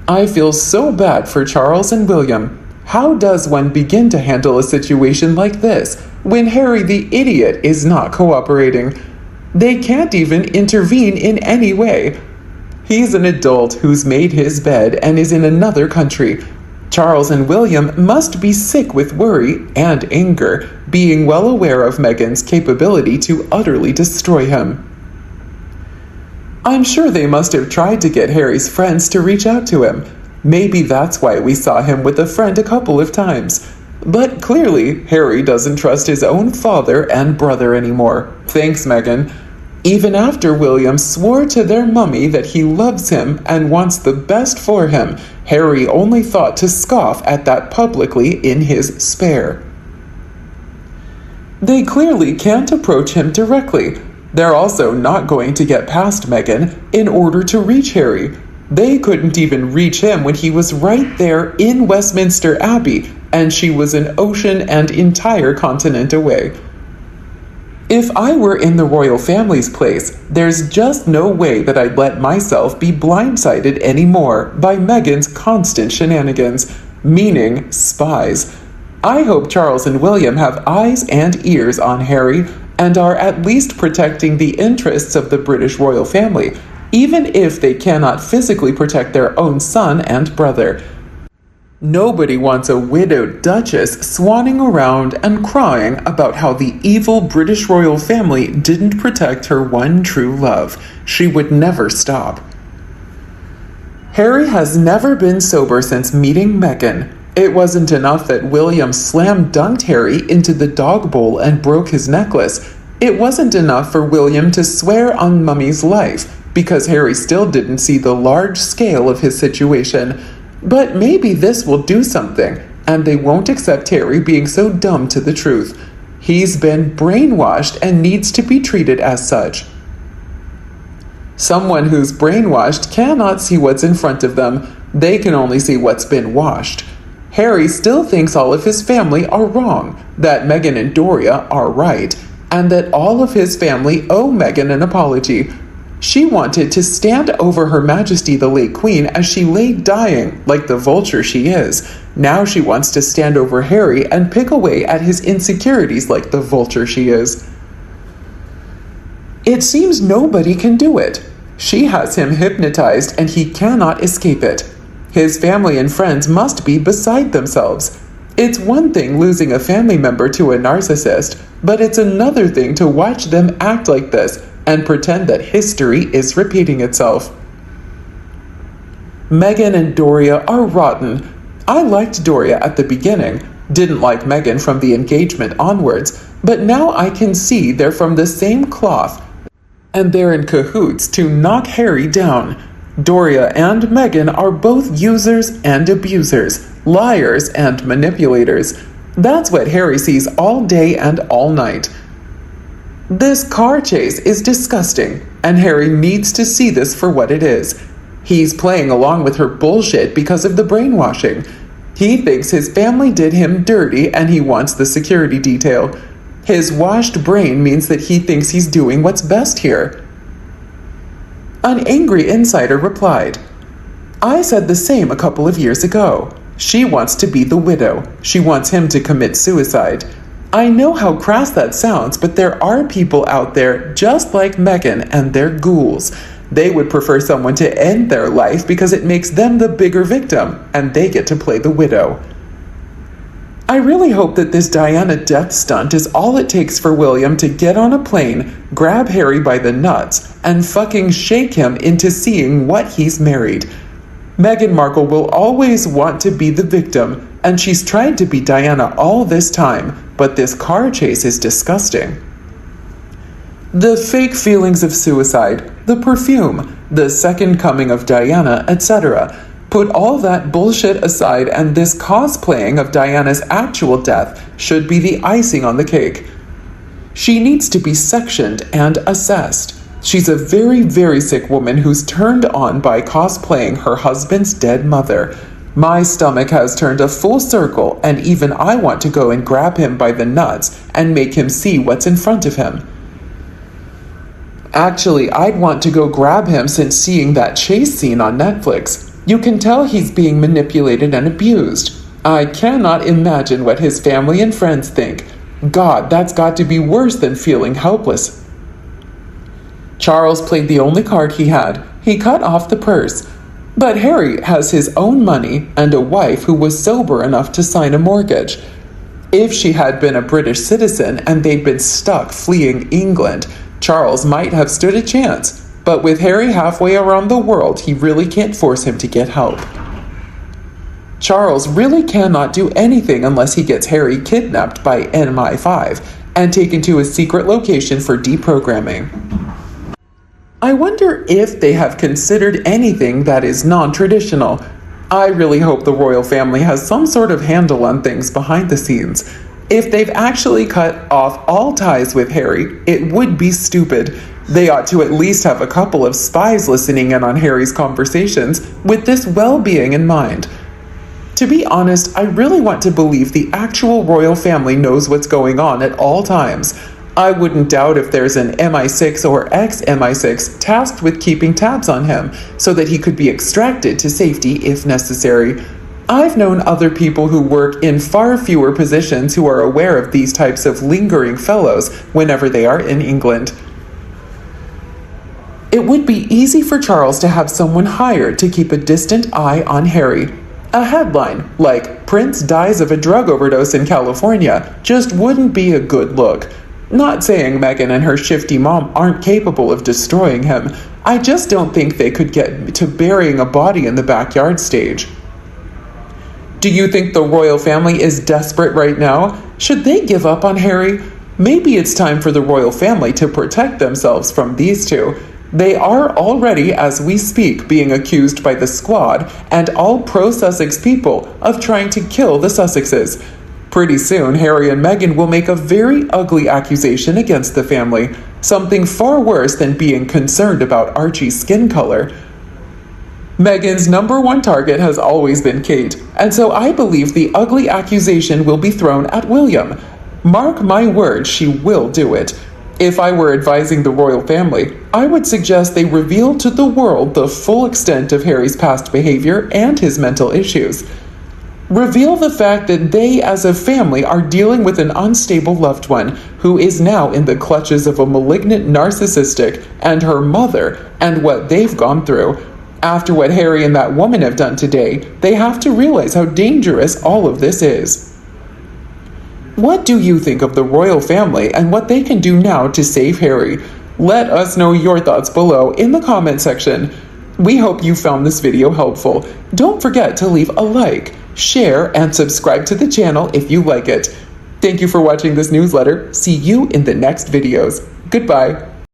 I feel so bad for Charles and William. How does one begin to handle a situation like this when Harry the idiot is not cooperating? They can't even intervene in any way. He's an adult who's made his bed and is in another country. Charles and William must be sick with worry and anger, being well aware of Meghan's capability to utterly destroy him. I'm sure they must have tried to get Harry's friends to reach out to him. Maybe that's why we saw him with a friend a couple of times. But clearly, Harry doesn't trust his own father and brother anymore. Thanks, Meghan. Even after William swore to their mummy that he loves him and wants the best for him, Harry only thought to scoff at that publicly in his spare. They clearly can't approach him directly. They're also not going to get past Meghan in order to reach Harry. They couldn't even reach him when he was right there in Westminster Abbey, and she was an ocean and entire continent away. If I were in the royal family's place, there's just no way that I'd let myself be blindsided anymore by Meghan's constant shenanigans, meaning spies. I hope Charles and William have eyes and ears on Harry and are at least protecting the interests of the British royal family, even if they cannot physically protect their own son and brother. Nobody wants a widowed duchess swanning around and crying about how the evil British royal family didn't protect her one true love. She would never stop. Harry has never been sober since meeting Meghan. It wasn't enough that William slam-dunked Harry into the dog bowl and broke his necklace. It wasn't enough for William to swear on Mummy's life, because Harry still didn't see the large scale of his situation. But maybe this will do something, and they won't accept Harry being so dumb to the truth. He's been brainwashed and needs to be treated as such. Someone who's brainwashed cannot see what's in front of them. They can only see what's been washed. Harry still thinks all of his family are wrong, that Meghan and Doria are right, and that all of his family owe Meghan an apology. She wanted to stand over Her Majesty the late Queen as she lay dying, like the vulture she is. Now she wants to stand over Harry and pick away at his insecurities like the vulture she is. It seems nobody can do it. She has him hypnotized and he cannot escape it. His family and friends must be beside themselves. It's one thing losing a family member to a narcissist, but it's another thing to watch them act like this and pretend that history is repeating itself. Meghan and Doria are rotten. I liked Doria at the beginning, didn't like Meghan from the engagement onwards, but now I can see they're from the same cloth, and they're in cahoots to knock Harry down. Doria and Meghan are both users and abusers, liars and manipulators. That's what Harry sees all day and all night. This car chase is disgusting, and Harry needs to see this for what it is. He's playing along with her bullshit because of the brainwashing. He thinks his family did him dirty and he wants the security detail. His washed brain means that he thinks he's doing what's best here. An angry insider replied, "I said the same a couple of years ago. She wants to be the widow. She wants him to commit suicide. I know how crass that sounds, but there are people out there just like Meghan, and they're ghouls. They would prefer someone to end their life because it makes them the bigger victim, and they get to play the widow." I really hope that this Diana death stunt is all it takes for William to get on a plane, grab Harry by the nuts, and fucking shake him into seeing what he's married. Meghan Markle will always want to be the victim, and she's tried to be Diana all this time, but this car chase is disgusting. The fake feelings of suicide, the perfume, the second coming of Diana, etc. Put all that bullshit aside, and this cosplaying of Diana's actual death should be the icing on the cake. She needs to be sectioned and assessed. She's a very, very sick woman who's turned on by cosplaying her husband's dead mother. My stomach has turned a full circle, and even I want to go and grab him by the nuts and make him see what's in front of him. Actually, I'd want to go grab him since seeing that chase scene on Netflix. You can tell he's being manipulated and abused. I cannot imagine what his family and friends think. God, that's got to be worse than feeling helpless. Charles played the only card he had. He cut off the purse. But Harry has his own money and a wife who was sober enough to sign a mortgage. If she had been a British citizen and they'd been stuck fleeing England, Charles might have stood a chance. But with Harry halfway around the world, he really can't force him to get help. Charles really cannot do anything unless he gets Harry kidnapped by MI5 and taken to a secret location for deprogramming. I wonder if they have considered anything that is non-traditional. I really hope the royal family has some sort of handle on things behind the scenes. If they've actually cut off all ties with Harry, it would be stupid. They ought to at least have a couple of spies listening in on Harry's conversations with this well-being in mind. To be honest, I really want to believe the actual royal family knows what's going on at all times. I wouldn't doubt if there's an MI6 or ex-MI6 tasked with keeping tabs on him so that he could be extracted to safety if necessary. I've known other people who work in far fewer positions who are aware of these types of lingering fellows whenever they are in England. It would be easy for Charles to have someone hired to keep a distant eye on Harry. A headline like "Prince dies of a drug overdose in California" just wouldn't be a good look. Not saying Meghan and her shifty mom aren't capable of destroying him. I just don't think they could get to burying a body in the backyard stage. Do you think the royal family is desperate right now? Should they give up on Harry? Maybe it's time for the royal family to protect themselves from these two. They are already, as we speak, being accused by the Squad and all pro-Sussex people of trying to kill the Sussexes. Pretty soon, Harry and Meghan will make a very ugly accusation against the family, something far worse than being concerned about Archie's skin color. Meghan's number one target has always been Kate, and so I believe the ugly accusation will be thrown at William. Mark my words, she will do it. If I were advising the royal family, I would suggest they reveal to the world the full extent of Harry's past behavior and his mental issues. Reveal the fact that they as a family are dealing with an unstable loved one who is now in the clutches of a malignant narcissistic and her mother and what they've gone through. After what Harry and that woman have done today, they have to realize how dangerous all of this is. What do you think of the royal family and what they can do now to save Harry? Let us know your thoughts below in the comment section. We hope you found this video helpful. Don't forget to leave a like, share, and subscribe to the channel if you like it. Thank you for watching this newsletter. See you in the next videos. Goodbye.